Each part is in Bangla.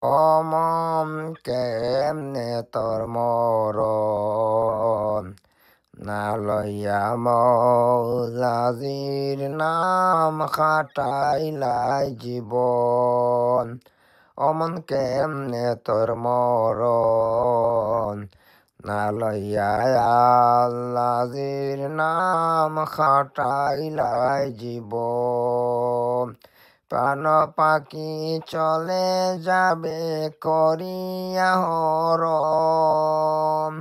অমন কেমনে তোর মরণ না লইয়া মৌলাজির নাম খাটাইলাই জীবন। অমন কেমনে তোর মরণ না লইয়া আল্লাহর নাম খাটাইলাই জীবন। প্রাণ পাখি চলে যাবে করিয়া হরণ।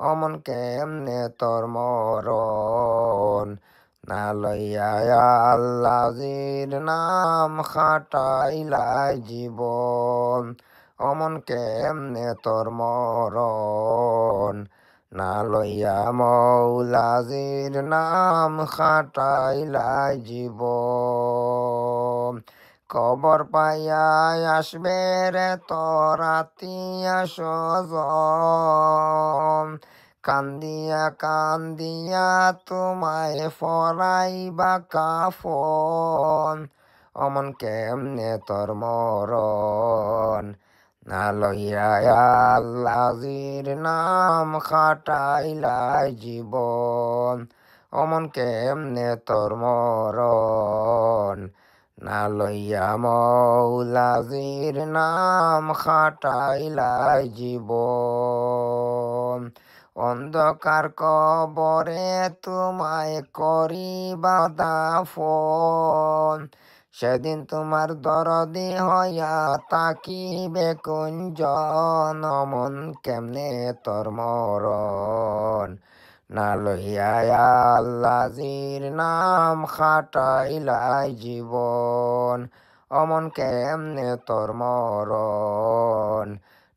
অমন কেমনে তোর মরণ না লইয়া আল্লাহর নাম খাটাইলাই জীবন। অমন কেমনে তোর মরণ না লইয়া মৌলাজির নাম খাটাইলাই জীবন। খবর পাইয়া আসবে রে তোর আত্মীয় স্বজন, কান্দিয়া কান্দিয়া তোমায় ফরাইবা কাফন। অমন কেমনে তোর মরণ না লইয়া আল্লাহর নাম খাটাইলাই জীবন। অমন কেমনে তোর মরণ না লইয়া মৌলাজির নাম খাটাইলাই জীবন। অন্ধকার কবরে তোমায় করিবা দাফন, সেদিন তোমার দরদি হইয়া তাকিবে কুঞ্জন। অমন কেমনে তোর মরণ না লইয়া আল্লাহর নাম খাটাইলাই জীবন। অমন কেমনে তোর মরণ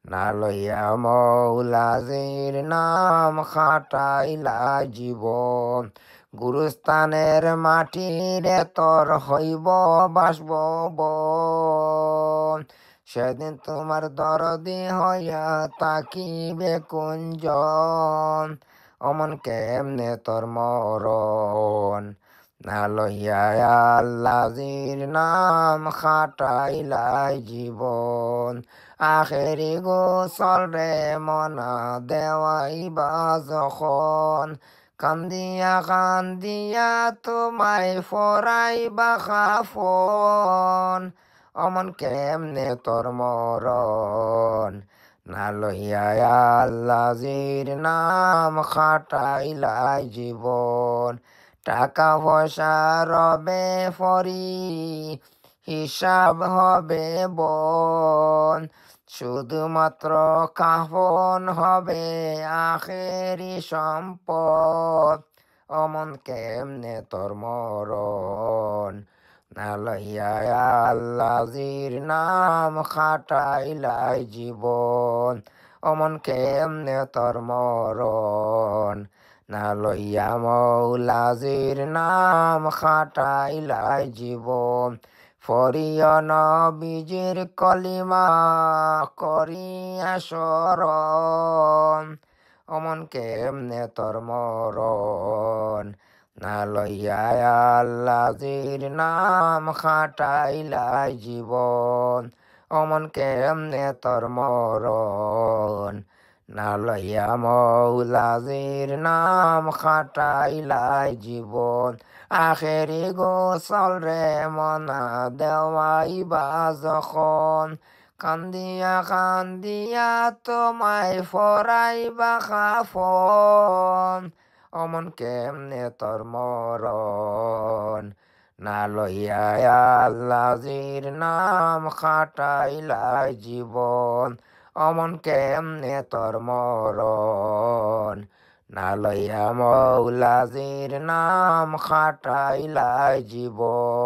না লইয়া মৌলাজির নাম খাটাইলাই জীবন। গুরুস্থানের মাটিরে তোর হইব বাসভবন, সেদিন তোমার দরদি হইয়া তাকিবে কুঞ্জন। অমন কেমনে তোর মরণ না লইয়া আল্লাহর নাম খাটাইলাই জীবন। আখেরি গোসল রে মনা দেওয়াইবা যখন, কান্দিয়া কান্দিয়া তোমায় ফরাইবা কাফন। অমন কেমনে তোর মরণ না লইয়া আল্লাহর নাম খাটাইলাই জীবন। টাকা পয়সা রবে ফরি হিসাব হবে বন, শুধুমাত্র কাফন হবে আখেরি সম্পদ। অমন কেমনে তোর মরণ না লইয়া আল্লাহর নাম খাটাইলাই জীবন। অমন কেমনে তোর মরণ না লইয়া মৌলাজির নাম খাটাইলাই জীবন। ফরিয় নবীজির কলিমা করিয়া স্মরণ, অমন কেমনে তোর মরণ না লইয়া আল্লাহর নাম খাটাইলাই জীবন। অমন কেমনে তোর মরণ না লইয়া মৌলাজির নাম খাটাইলাই জীবন। আখেরি গোসল রে মনা দেওয়াইবা যখন, কান্দিয়া কান্দিয়া তোমায় ফরাইবা কাফন। অমন কেমনে তোর মরণ না লইয়া আল্লাহর নাম খাটাইলাই জীবন। অমন কেমনে তোর মরণ না লইয়া মৌলাজির নাম খাটাইলাই জীবন।